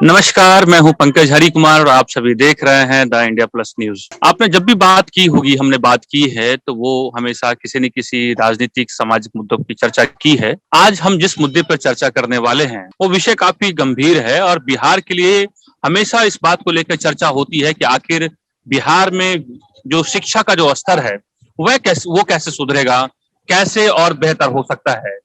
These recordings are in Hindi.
नमस्कार, मैं हूं पंकज हरी कुमार और आप सभी देख रहे हैं द इंडिया प्लस न्यूज। आपने जब भी बात की होगी, हमने बात की है तो वो हमेशा किसी न किसी राजनीतिक सामाजिक मुद्दों की चर्चा की है। आज हम जिस मुद्दे पर चर्चा करने वाले हैं वो विषय काफी गंभीर है और बिहार के लिए हमेशा इस बात को लेकर चर्चा होती है कि आखिर बिहार में जो शिक्षा का जो स्तर है वो कैसे सुधरेगा, कैसे और बेहतर हो सकता है।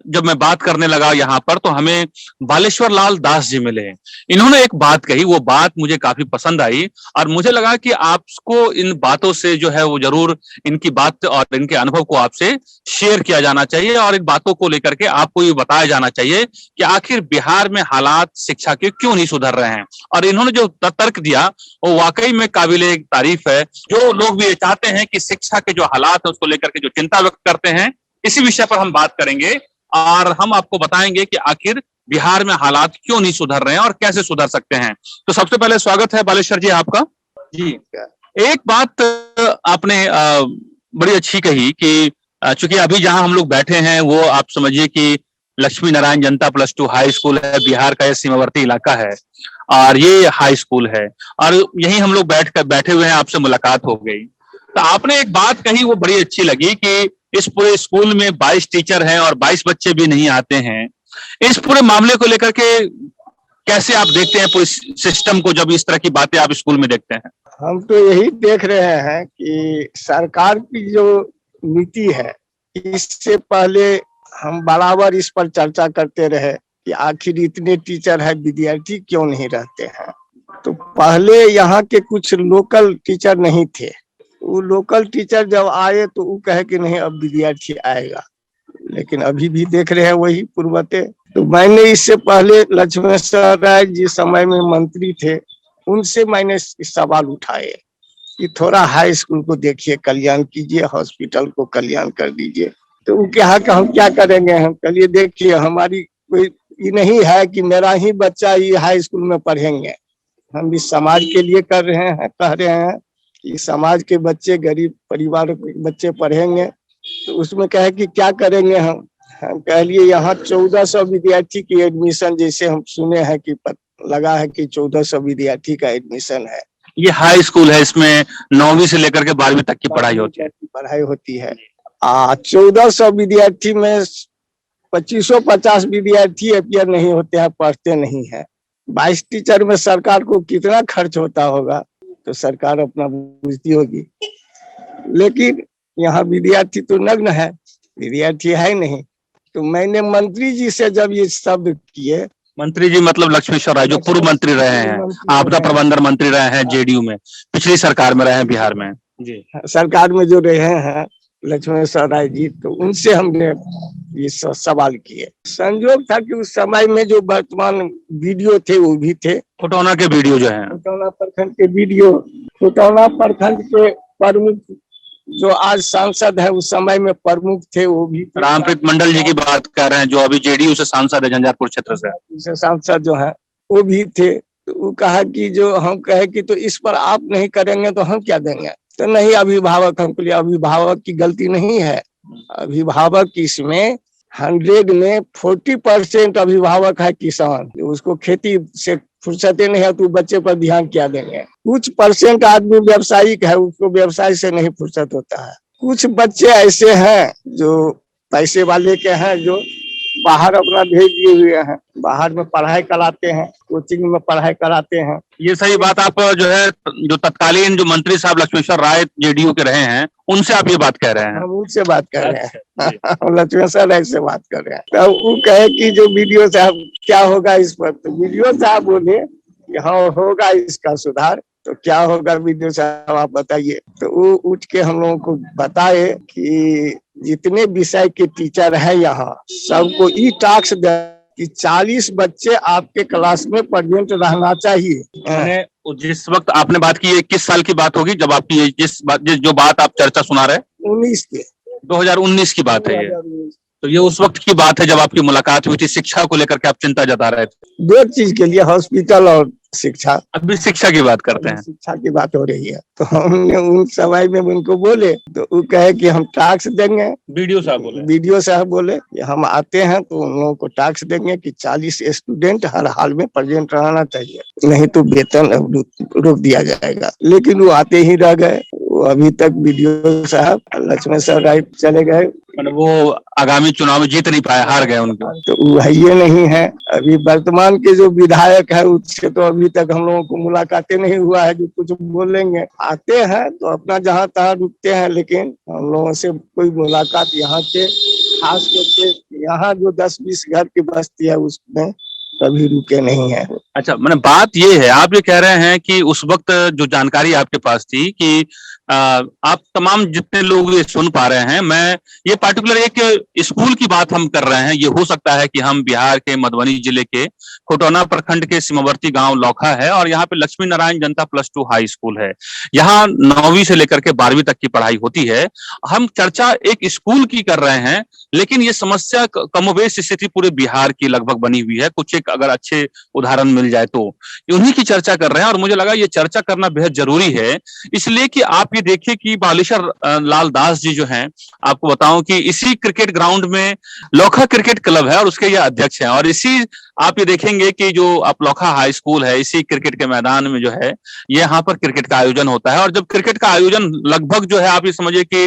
जब मैं बात करने लगा यहाँ पर तो हमें बालेश्वर लाल दास जी मिले। इन्होंने एक बात कही, वो बात मुझे काफी पसंद आई और मुझे लगा कि आपको इन बातों से जो है वो जरूर इनकी बात और इनके अनुभव को आपसे शेयर किया जाना चाहिए और इन बातों को लेकर के आपको ये बताया जाना चाहिए कि आखिर बिहार में हालात शिक्षा के क्यों नहीं सुधर रहे हैं। और इन्होंने जो तर्क दिया वो वाकई में काबिले तारीफ है। जो लोग भी ये चाहते हैं कि शिक्षा के जो हालात है उसको लेकर के जो चिंता व्यक्त करते हैं, इसी विषय पर हम बात करेंगे और हम आपको बताएंगे कि आखिर बिहार में हालात क्यों नहीं सुधर रहे हैं और कैसे सुधर सकते हैं। तो सबसे पहले स्वागत है बालेश्वर जी आपका। जी, एक बात आपने बड़ी अच्छी कही कि चूंकि अभी जहां हम लोग बैठे हैं वो आप समझिए कि लक्ष्मी नारायण जनता +2 हाई स्कूल है। बिहार का यह सीमावर्ती इलाका है और ये हाई स्कूल है और यहीं हम लोग बैठे हुए हैं, आपसे मुलाकात हो गई। तो आपने एक बात कही वो बड़ी अच्छी लगी कि इस पूरे स्कूल में 22 टीचर हैं और 22 बच्चे भी नहीं आते हैं। इस पूरे मामले को लेकर के कैसे आप देखते हैं पूरे सिस्टम को, जब इस तरह की बातें आप स्कूल में देखते हैं? हम तो यही देख रहे हैं कि सरकार की जो नीति है, इससे पहले हम बराबर इस पर चर्चा करते रहे कि आखिर इतने टीचर है, विद्यार्थी क्यों नहीं रहते हैं। तो पहले यहाँ के कुछ लोकल टीचर नहीं थे, वो लोकल टीचर जब आए तो वो कहे कि नहीं अब विद्यार्थी आएगा, लेकिन अभी भी देख रहे हैं वही पूर्वते। तो मैंने इससे पहले लक्ष्मेश्वर राय जी समय में मंत्री थे, उनसे मैंने सवाल उठाए कि थोड़ा हाई स्कूल को देखिए, कल्याण कीजिए, हॉस्पिटल को कल्याण कर दीजिए। तो वो कहा कि हम क्या करेंगे। हम कहिए देखिए हमारी कोई ये नहीं है कि मेरा ही बच्चा ये हाई स्कूल में पढ़ेंगे, हम इस समाज के लिए कर रहे हैं, कह रहे हैं कि समाज के बच्चे, गरीब परिवार के बच्चे पढ़ेंगे। तो उसमें कहे कि क्या करेंगे। हम कह लिए यहाँ 1400 विद्यार्थी की एडमिशन, जैसे हम सुने हैं कि लगा है कि 1400 विद्यार्थी का एडमिशन है। ये हाई स्कूल है, इसमें 9वीं से लेकर के 12वीं तक की पढ़ाई होती है। 1400 विद्यार्थी में 2550 विद्यार्थी अपियर नहीं होते हैं, पढ़ते नहीं है। 22 टीचर में सरकार को कितना खर्च होता होगा, तो सरकार अपना बुझती होगी। लेकिन यहाँ विद्यार्थी तो नग्न है, विद्यार्थी है नहीं। तो मैंने मंत्री जी से जब ये शब्द किए, मंत्री जी मतलब लक्ष्मेश्वर राय जो पूर्व मंत्री रहे हैं, आपदा प्रबंधन मंत्री रहे हैं जेडीयू में, पिछली सरकार में रहे हैं बिहार में जी, सरकार में जो रहे हैं लक्ष्मेश्वर राय जी, तो उनसे हमने ये सवाल किए। संयोग था कि उस समय में जो वर्तमान वीडियो थे वो भी थे, खुटौना के वीडियो जो है, खुटौना प्रखंड के वीडियो। खुटौना प्रखंड के प्रमुख जो आज सांसद है उस समय में प्रमुख थे, वो भी रामप्रीत मंडल जी की बात कर रहे हैं जो अभी जेडीयू से सांसद है, झंझारपुर क्षेत्र से सांसद जो है वो भी थे। तो वो कहा कि जो हम कहे कि तो इस पर आप नहीं करेंगे तो हम क्या देंगे। तो नहीं, अभिभावक, हमको लिए अभिभावक की गलती नहीं है। अभिभावक इसमें 100 में 40% अभिभावक है किसान, उसको खेती से फुर्सतें नहीं है, तो बच्चे पर ध्यान क्या देंगे। कुछ परसेंट आदमी व्यवसायिक है, उसको व्यवसाय से नहीं फुर्सत होता है। कुछ बच्चे ऐसे हैं जो पैसे वाले के हैं, जो बाहर अपना भेज दिए हुए हैं, बाहर में पढ़ाई कराते हैं, कोचिंग में पढ़ाई कराते हैं। ये सही बात आप जो है जो तत्कालीन जो मंत्री साहब लक्ष्मेश्वर राय जेडीयू के रहे हैं उनसे आप ये बात कह रहे हैं? हम उनसे बात कर रहे हैं लक्ष्मेश्वर राय से बात कर रहे हैं। तो वो कहे कि जो वीडियो साहब क्या होगा इस पर। तो वीडियो साहब बोले कि हाँ होगा इसका सुधार। तो क्या होगा वीडियो साहब आप बताइए। तो वो उठ के हम लोगों को बताए कि जितने विषय के टीचर है यहाँ सबको ई टास्क कि 40 बच्चे आपके क्लास में प्रेजेंट रहना चाहिए। जिस वक्त आपने बात की, 21 साल की बात होगी जब आपकी जो बात आप चर्चा सुना रहे, 19 के 2019 की बात है ये। तो ये उस वक्त की बात है जब आपकी मुलाकात हुई थी, शिक्षा को लेकर के आप चिंता जता रहे थे। दो चीज के लिए, हॉस्पिटल और शिक्षा। अभी शिक्षा की बात करते हैं। शिक्षा की बात हो रही है, तो हमने उन समय में उनको बोले तो वो कहे कि हम टैक्स देंगे। बीडीओ साहब बोले कि हम आते हैं तो उन लोगों को टैक्स देंगे कि 40 स्टूडेंट हर हाल में प्रेजेंट रहना चाहिए, नहीं तो वेतन रोक दिया जाएगा। लेकिन वो आते ही रह गए। वो अभी तक बीडीओ साहब लक्ष्मण सर राय चले गए, वो आगामी चुनाव में जीत नहीं पाए, हार गए उनको। तो वो है ये नहीं है। अभी वर्तमान के जो विधायक है उससे तो अभी तक हम लोगों को मुलाकातें नहीं हुआ है जो कुछ बोलेंगे। आते हैं तो अपना जहाँ तहाँ रुकते हैं, लेकिन हम लोगों से कोई मुलाकात यहाँ के खास करके यहाँ जो 10-20 घर की बस्ती है उसमें कभी रुके नहीं है। अच्छा, मैंने बात ये है, आप ये कह रहे हैं कि उस वक्त जो जानकारी आपके पास थी कि आप तमाम जितने लोग ये सुन पा रहे हैं, मैं ये पार्टिकुलर एक स्कूल की बात हम कर रहे हैं। ये हो सकता है कि हम बिहार के मधुबनी जिले के कोटौना प्रखंड के सीमावर्ती गांव लौखा है और यहाँ पे लक्ष्मी नारायण जनता +2 हाई स्कूल है। यहाँ 9वीं से लेकर के 12वीं तक की पढ़ाई होती है। हम चर्चा एक स्कूल की कर रहे हैं, लेकिन ये समस्या कमोबेश स्थिति पूरे बिहार की लगभग बनी हुई है। कुछ एक अगर अच्छे उदाहरण मिल जाए तो उन्हीं की चर्चा कर रहे हैं और मुझे लगा ये चर्चा करना बेहद जरूरी है, इसलिए कि आप ये देखिए कि बालेश्वर लाल दास जी जो हैं, आपको बताऊं कि इसी क्रिकेट ग्राउंड में लौखा क्रिकेट क्लब है और उसके ये अध्यक्ष हैं। और इसी आप ये देखेंगे कि जो आप लौखा हाई स्कूल है, इसी क्रिकेट के मैदान में जो है ये यहाँ पर क्रिकेट का आयोजन होता है। और जब क्रिकेट का आयोजन लगभग जो है आप ये समझिए कि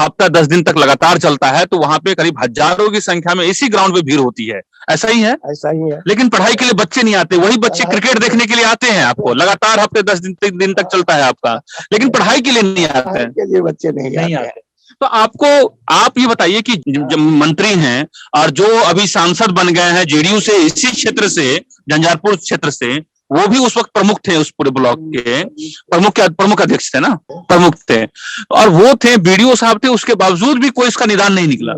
हफ्ता 10 दिन तक लगातार चलता है, तो वहां पे करीब हजारों की संख्या में इसी ग्राउंड पे भीड़ होती है। ऐसा ही है? ऐसा ही है। लेकिन पढ़ाई के लिए बच्चे नहीं आते, वही बच्चे क्रिकेट देखने के लिए आते हैं। आपको लगातार हफ्ते 10 दिन तक चलता है आपका, लेकिन पढ़ाई के लिए नहीं आते हैं। के लिए बच्चे नहीं आते। तो आप ये बताइए कि जब मंत्री हैं और जो अभी सांसद बन गए हैं जेडीयू से, इसी क्षेत्र से, झंझारपुर क्षेत्र से, वो भी उस वक्त प्रमुख थे, उस पूरे ब्लॉक के प्रमुख अध्यक्ष थे ना, प्रमुख थे, और वो थे बीडीओ साहब थे। उसके बावजूद भी कोई इसका निदान नहीं निकला।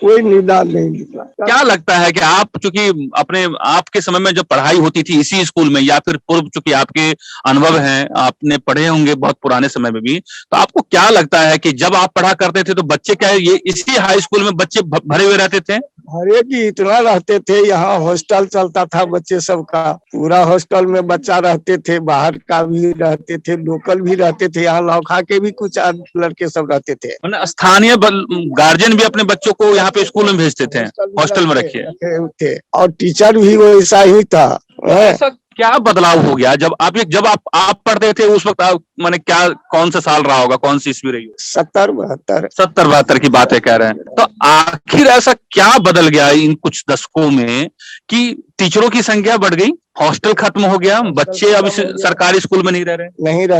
कोई निदान नहीं निकला। क्या लगता है कि आप चूंकि अपने आपके समय में जब पढ़ाई होती थी इसी स्कूल में, या फिर पूर्व चूंकि आपके अनुभव हैं, आपने पढ़े होंगे बहुत पुराने समय में भी, तो आपको क्या लगता है कि जब आप पढ़ा करते थे तो बच्चे क्या ये इसी हाई स्कूल में बच्चे भरे हुए रहते थे? भरे की इतना रहते थे। यहाँ हॉस्टल चलता था बच्चे सबका, पूरा हॉस्टल में बच्चा रहते थे, बाहर का भी रहते थे, लोकल भी रहते थे। यहाँ लौखा के भी कुछ लड़के सब रहते थे। स्थानीय गार्जियन भी अपने बच्चों को यहाँ पे स्कूल में भेजते थे, हॉस्टल में रखिए। और टीचर भी वैसा ही था। ऐसा क्या बदलाव हो गया जब आप पढ़ते थे उस वक्त? मैंने क्या, कौन सा साल रहा होगा, कौन सी ईस्वी रही हो? 70-72 की बातें कह रहे हैं। तो आखिर ऐसा क्या बदल गया इन कुछ दशकों में कि टीचरों की संख्या बढ़ गई, हॉस्टल खत्म हो गया, बच्चे अब सरकारी स्कूल में नहीं रह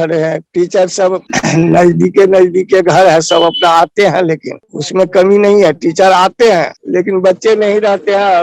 रहे हैं। टीचर सब नजदीके घर है, सब अपना आते हैं, लेकिन उसमें कमी नहीं है। टीचर आते हैं लेकिन बच्चे नहीं रहते हैं,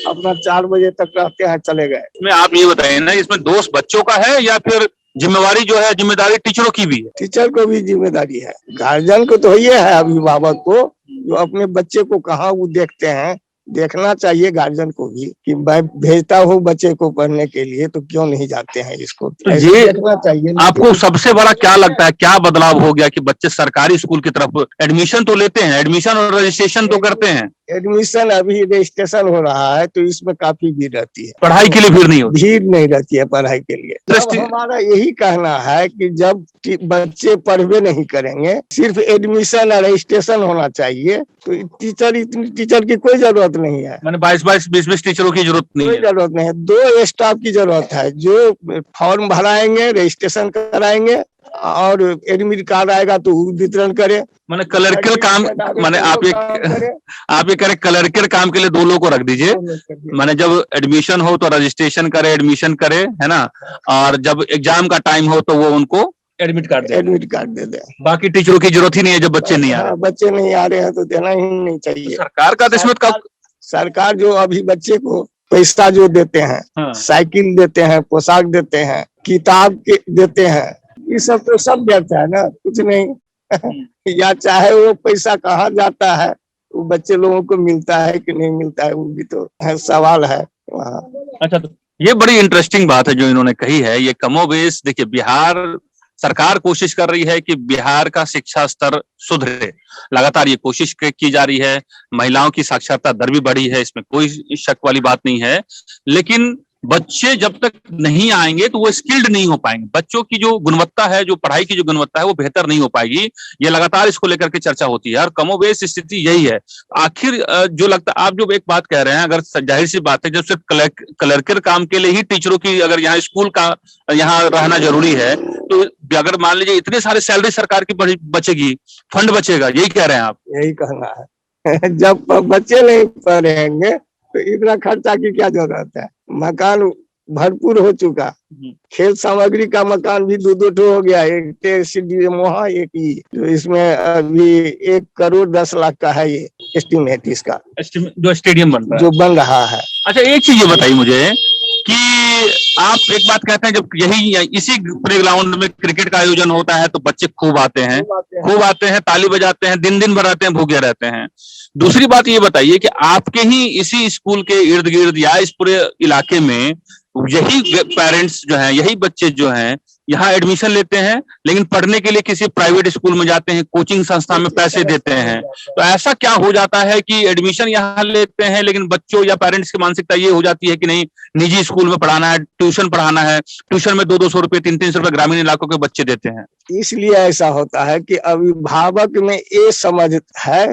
अपना 4 बजे तक रहते हैं, चले गए। इसमें आप ये बताइए ना, इसमें दोष बच्चों का है या फिर जिम्मेवारी जो है, जिम्मेदारी टीचरों की भी है? टीचर को भी जिम्मेदारी है, गार्जियन को तो ये है, अभिभावक को, जो अपने बच्चे को कहाँ वो देखते हैं। देखना चाहिए गार्जियन को भी कि मैं भेजता हूँ बच्चे को पढ़ने के लिए, तो क्यों नहीं जाते हैं इसको, ये देखना चाहिए। आपको सबसे बड़ा क्या लगता है, क्या बदलाव हो गया कि बच्चे सरकारी स्कूल की तरफ एडमिशन तो लेते हैं, एडमिशन और रजिस्ट्रेशन तो करते हैं? एडमिशन अभी रजिस्ट्रेशन हो रहा है तो इसमें काफी भीड़ रहती है। पढ़ाई के लिए भीड़ नहीं होती? भीड़ नहीं रहती है पढ़ाई के लिए। हमारा यही कहना है कि जब बच्चे पढ़वे नहीं करेंगे, सिर्फ एडमिशन और रजिस्ट्रेशन होना चाहिए, तो टीचर की कोई जरूरत नहीं है। मैंने 20-20 टीचरों की जरूरत नहीं है। कोई जरूरत नहीं है, 2 स्टाफ की जरूरत है, जो फॉर्म भराएंगे, रजिस्ट्रेशन कराएंगे और एडमिट कार्ड आएगा तो वितरण करे। मैंने क्लर्कल काम, मैंने आप ये करें क्लर्कल काम के लिए 2 लोगों को रख दीजिए। मैंने जब एडमिशन हो तो रजिस्ट्रेशन करे, एडमिशन करे, है ना, और जब एग्जाम का टाइम हो तो वो उनको एडमिट कार्ड दे दे। बाकी टीचरों की जरूरत ही नहीं है जब बच्चे नहीं आ रहे। बच्चे नहीं आ रहे हैं तो देना ही नहीं चाहिए। सरकार का किस्मत का, सरकार जो अभी बच्चे को पैसा जो देते हैं, साइकिल देते हैं, पोशाक देते हैं, किताब देते हैं, ये सब तो सब व्यर्थ है ना, कुछ नहीं। या चाहे वो पैसा कहाँ जाता है, वो बच्चे लोगों को मिलता है कि नहीं मिलता है, वो भी तो सवाल है वहाँ। अच्छा, तो ये बड़ी इंटरेस्टिंग बात है जो इन्होंने कही है। ये कमोबेश देखिए बिहार सरकार कोशिश कर रही है कि बिहार का शिक्षा स्तर सुधरे, लगातार ये कोशिश की जा रही है। महिलाओं की साक्षरता दर भी बढ़ी है, इसमें कोई शक वाली बात नहीं है, लेकिन बच्चे जब तक नहीं आएंगे तो वो स्किल्ड नहीं हो पाएंगे। बच्चों की जो गुणवत्ता है, जो पढ़ाई की जो गुणवत्ता है, वो बेहतर नहीं हो पाएगी। ये लगातार इसको लेकर के चर्चा होती है और कमोबेश स्थिति यही है। आखिर जो लगता आप जो एक बात कह रहे हैं, अगर जाहिर सी बात है, जब सिर्फ क्लर्कर काम के लिए ही टीचरों की अगर यहाँ स्कूल का यहाँ रहना जरूरी है, तो अगर मान लीजिए इतने सारे सैलरी सरकार की बचेगी, फंड बचेगा, यही कह रहे हैं आप? यही कहना है। जब बच्चे नहीं पढ़ेंगे तो इतना खर्चा की क्या जरूरत है। मकान भरपूर हो चुका, खेल सामग्री का मकान भी दो ठो हो गया, एक सीडीएम वहाँ, एक ही, जो इसमें अभी 1,10,00,000 का है ये एस्टिमेट इसका, जो स्टेडियम बन रहा है, जो बन रहा है। अच्छा, एक चीज ये बताइए मुझे कि आप एक बात कहते हैं, जब यही इसी प्लेग्राउंड में क्रिकेट का आयोजन होता है तो बच्चे खूब आते हैं, ताली बजाते हैं, दिन दिन भर आते हैं, भूखे रहते हैं। दूसरी बात ये बताइए कि आपके ही इसी स्कूल के इर्द गिर्द या इस पूरे इलाके में यही पेरेंट्स जो हैं, यही बच्चे जो हैं, यहाँ एडमिशन लेते हैं, लेकिन पढ़ने के लिए किसी प्राइवेट स्कूल में जाते हैं, कोचिंग संस्था में पैसे देते हैं। तो ऐसा क्या हो जाता है कि एडमिशन यहाँ लेते हैं, लेकिन बच्चों या पेरेंट्स की मानसिकता ये हो जाती है कि नहीं, निजी स्कूल में पढ़ाना है, ट्यूशन पढ़ाना है, ट्यूशन में 200-200 रुपए, 300-300 रुपए ग्रामीण इलाकों के बच्चे देते हैं। इसलिए ऐसा होता है कि अभिभावक में ये समझ है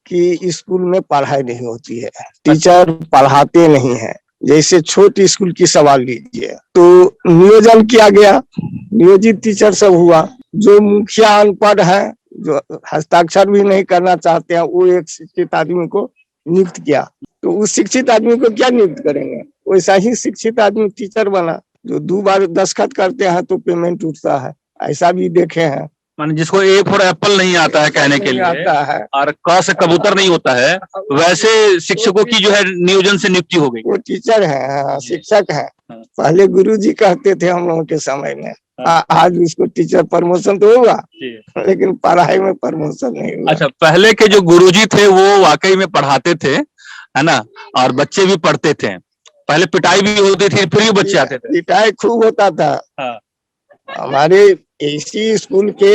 कि स्कूल में पढ़ाई नहीं होती है, टीचर पढ़ाते नहीं है। जैसे छोटी स्कूल की सवाल लीजिए, तो नियोजन किया गया, नियोजित टीचर सब हुआ, जो मुखिया अनपढ़ है, जो हस्ताक्षर भी नहीं करना चाहते हैं, वो एक शिक्षित आदमी को नियुक्त किया। तो उस शिक्षित आदमी को क्या नियुक्त करेंगे? वैसा ही शिक्षित आदमी टीचर बना, जो 2 बार दस्तखत करते हैं तो पेमेंट उठता है। ऐसा भी देखे हैं। माने जिसको ए फॉर एप्पल नहीं आता है कहने के लिए आता है, और क से कबूतर नहीं होता है, वैसे शिक्षकों की जो है नियोजन से नियुक्ति हो गई। वो टीचर है, शिक्षक है। पहले गुरुजी कहते थे हम लोगों के समय में, आज उसको टीचर प्रमोशन तो होगा, लेकिन पढ़ाई में प्रमोशन नहीं हुआ। अच्छा, पहले के जो गुरुजी थे वो वाकई में पढ़ाते थे, है ना, और बच्चे भी पढ़ते थे। पहले पिटाई भी होती थी, फिर भी बच्चे आते थे। पिटाई खूब होता था। हमारे इसी स्कूल के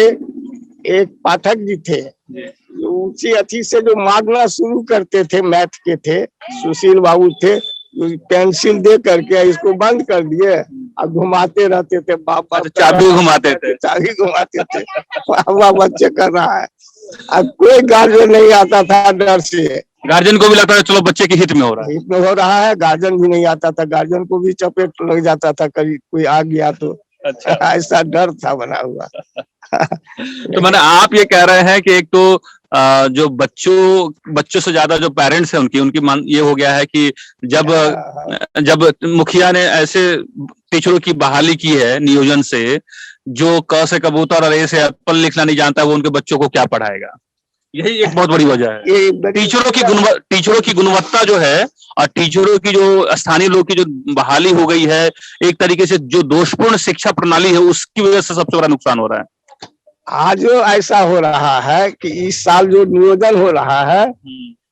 एक पाठक जी थे, जो ऊंची अथी से जो मारना शुरू करते थे, मैथ के थे, सुशील बाबू थे, पेंसिल दे करके इसको बंद कर दिए और घुमाते रहते थे। बाबा चाबी घुमाते थे, वाह बच्चे कर रहा है। अब कोई गार्जियन नहीं आता था, डर से। गार्जियन को भी लगता था चलो बच्चे के हित में हो रहा है, हित में हो रहा है। गार्जियन भी नहीं आता था, गार्जियन को भी चपेट लग जाता था, कभी कोई आ गया तो। अच्छा, ऐसा डर था बना हुआ। तो मैंने आप ये कह रहे हैं कि एक तो जो बच्चों से ज्यादा जो पेरेंट्स हैं उनकी मान ये हो गया है कि जब मुखिया ने ऐसे टीचरों की बहाली की है नियोजन से, जो क से कबूतर और ए से एप्पल लिखना नहीं जानता, वो उनके बच्चों को क्या पढ़ाएगा। यही एक बहुत बड़ी वजह है। टीचरों की गुणवत्ता जो है और टीचरों की जो स्थानीय लोग की जो बहाली हो गई है, एक तरीके से जो दोषपूर्ण शिक्षा प्रणाली है, उसकी वजह से सबसे बड़ा नुकसान हो रहा है। आज ऐसा हो रहा है कि इस साल जो नियोजन हो रहा है,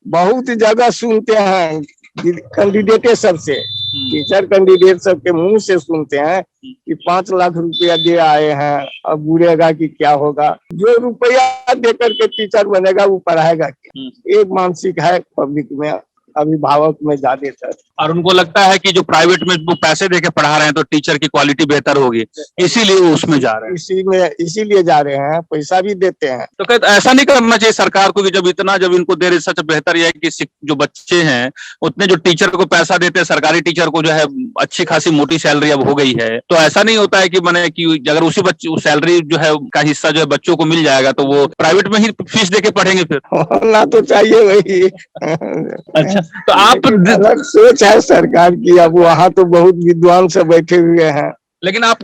बहुत जगह सुनते हैं कैंडिडेट सबसे, टीचर कैंडिडेट सबके मुंह से सुनते हैं कि 5 लाख रुपया दे आए हैं, अब बुरेगा कि क्या होगा। जो रुपया दे करके टीचर बनेगा वो पढ़ाएगा क्या? एक मानसिक है पब्लिक में, अभिभावक में ज्यादातर। और उनको लगता है कि जो प्राइवेट में वो पैसे देके पढ़ा रहे हैं तो टीचर की क्वालिटी बेहतर होगी, इसीलिए वो उसमें जा रहे हैं। इसीलिए जा रहे हैं, पैसा भी देते हैं। तो कहते ऐसा नहीं करना चाहिए सरकार को कि जब इनको दे रही, सच बेहतर यह है कि जो बच्चे हैं उतने जो टीचर को पैसा देते हैं, सरकारी टीचर को जो है अच्छी खासी मोटी सैलरी अब हो गई है, तो ऐसा नहीं होता है कि मैंने कि अगर उसी बच्चे सैलरी जो है का हिस्सा जो है बच्चों को मिल जाएगा तो वो प्राइवेट में ही फीस देके पढ़ेंगे फिर। होना तो चाहिए वही। अच्छा, तो आप अलग सोच है सरकार की। अब वहाँ तो बहुत विद्वान से बैठे हुए हैं, लेकिन आप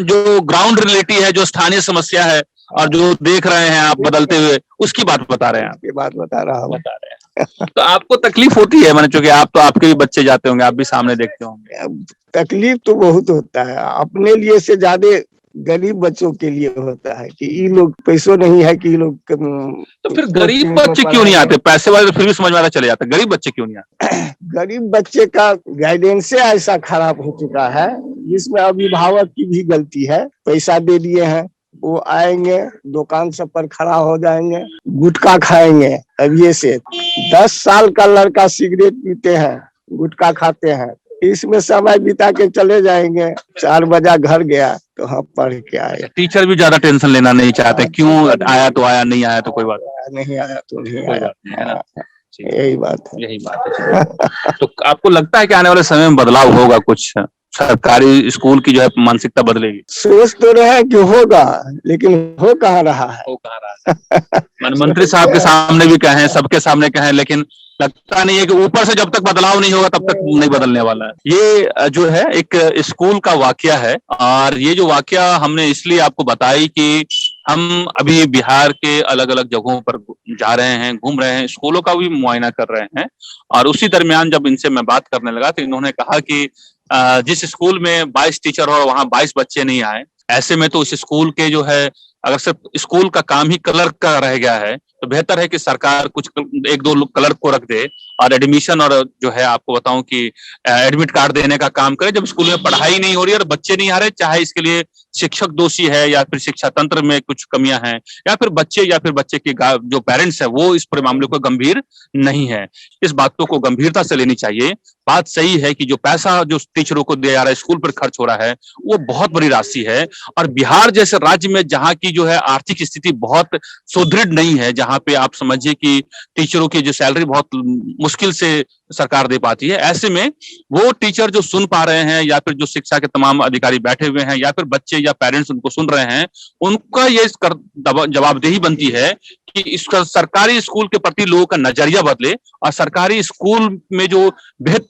जो ग्राउंड रियलिटी है, जो स्थानीय समस्या है और जो देख रहे हैं आप बदलते हुए, उसकी बात बता रहे हैं। आपकी बात बता रहे हैं। तो आपको तकलीफ होती है, मैंने चूंकि आप तो आपके भी बच्चे जाते होंगे, आप भी सामने देखते होंगे। तकलीफ तो बहुत होता है, अपने लिए से ज्यादा गरीब बच्चों के लिए होता है कि ये लोग पैसों नहीं है कि ये लोग तो फिर गरीब बच्चे क्यों नहीं आते? पैसे वाले तो फिर भी समझ में आता, चले जाते, गरीब बच्चे क्यों नहीं आते? गरीब बच्चे का गाइडेंस ऐसा खराब हो चुका है, जिसमें अभिभावक की भी गलती है। पैसा दे दिए हैं, वो आएंगे, दुकान सब पर खड़ा हो जाएंगे, गुटखा खाएंगे। अब ये से 10 साल का लड़का सिगरेट पीते हैं, गुटखा खाते हैं, इसमें समय बिता के चले जाएंगे। 4 बजा घर गया तो हम पढ़ के आए। टीचर भी ज्यादा टेंशन लेना नहीं चाहते, क्यों आया तो आया, नहीं आया तो कोई बात नहीं आया तो नहीं कोई आया। बात नहीं, है ना? यही बात है। यही बात है। तो आपको लगता है कि आने वाले समय में बदलाव होगा, कुछ सरकारी स्कूल की जो है मानसिकता बदलेगी? सोच तो रहे हैं कि होगा, लेकिन हो कहाँ रहा है। हो कहाँ रहा है? मंत्री साहब के सामने भी कहें, सबके सामने कहें, लेकिन लगता नहीं है कि ऊपर से जब तक बदलाव नहीं होगा तब तक नहीं बदलने वाला है। ये जो है एक स्कूल का वाकया है, और ये जो वाकया हमने इसलिए आपको बताई कि हम अभी बिहार के अलग अलग जगहों पर जा रहे हैं, घूम रहे हैं, स्कूलों का भी मुआयना कर रहे हैं। और उसी दरमियान जब इनसे मैं बात करने लगा तो इन्होंने कहा कि जिस स्कूल में 22 टीचर हो, वहां 22 बच्चे नहीं आए, ऐसे में तो उस स्कूल के जो है, अगर सिर्फ स्कूल का काम ही क्लर्क का रह गया है तो बेहतर है कि सरकार कुछ 1-2 क्लर्क को रख दे और एडमिशन और जो है आपको बताऊं कि एडमिट कार्ड देने का काम करे। जब स्कूल में पढ़ाई नहीं हो रही है और बच्चे नहीं आ रहे, चाहे इसके लिए शिक्षक दोषी है या फिर शिक्षा तंत्र में कुछ कमियां हैं या फिर बच्चे के जो पेरेंट्स है वो इस पूरे मामले को गंभीर नहीं है। इस बातों को गंभीरता से लेनी चाहिए। बात सही है कि जो पैसा जो टीचरों को दिया जा रहा है, स्कूल पर खर्च हो रहा है, वो बहुत बड़ी राशि है। और बिहार जैसे राज्य में जहां की जो है आर्थिक स्थिति बहुत सुदृढ़ नहीं है, जहां पे आप समझिए कि टीचरों की जो सैलरी बहुत मुश्किल से सरकार दे पाती है, ऐसे में वो टीचर जो सुन पा रहे हैं या फिर जो शिक्षा के तमाम अधिकारी बैठे हुए हैं या फिर बच्चे या पेरेंट्स उनको सुन रहे हैं, उनका ये जवाबदेही बनती है कि इसका सरकारी स्कूल के प्रति लोगों का नजरिया बदले और सरकारी स्कूल में जो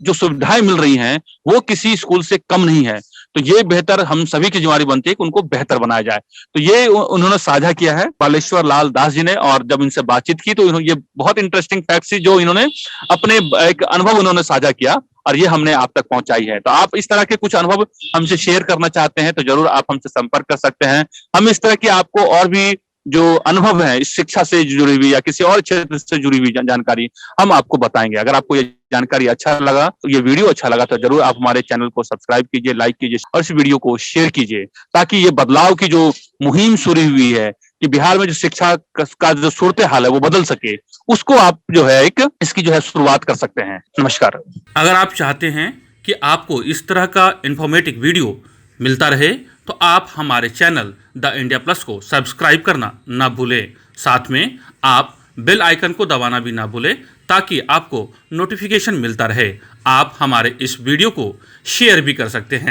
जो सुविधाएं मिल रही हैं वो किसी स्कूल से कम नहीं है। तो ये बेहतर हम सभी की जिम्मेदारी बनती है कि उनको बेहतर बनाया जाए। तो ये उन्होंने साझा किया है बालेश्वर लाल दास जी ने, और जब इनसे बातचीत की तो ये बहुत इंटरेस्टिंग फैक्ट्स जो इन्होंने अपने एक अनुभव उन्होंने साझा किया और ये हमने आप तक पहुंचाई है। तो आप इस तरह के कुछ अनुभव हमसे शेयर करना चाहते हैं तो जरूर आप हमसे संपर्क कर सकते हैं। हम इस तरह की आपको और भी जो अनुभव है इस शिक्षा से जुड़ी हुई या किसी और क्षेत्र से जुड़ी हुई जानकारी हम आपको बताएंगे। अगर आपको ये जानकारी अच्छा लगा, तो ये वीडियो अच्छा लगा तो जरूर आप हमारे चैनल को सब्सक्राइब कीजिए, लाइक कीजिए और इस वीडियो को शेयर कीजिए, ताकि ये बदलाव की जो मुहिम शुरू हुई है कि बिहार में जो शिक्षा का जो सूरत हाल है वो बदल सके, उसको आप जो है इसकी जो है शुरुआत कर सकते हैं। नमस्कार। अगर आप चाहते हैं कि आपको इस तरह का इंफॉर्मेटिव वीडियो मिलता रहे तो आप हमारे चैनल द इंडिया प्लस को सब्सक्राइब करना ना भूलें। साथ में आप बेल आइकन को दबाना भी ना भूलें ताकि आपको नोटिफिकेशन मिलता रहे। आप हमारे इस वीडियो को शेयर भी कर सकते हैं।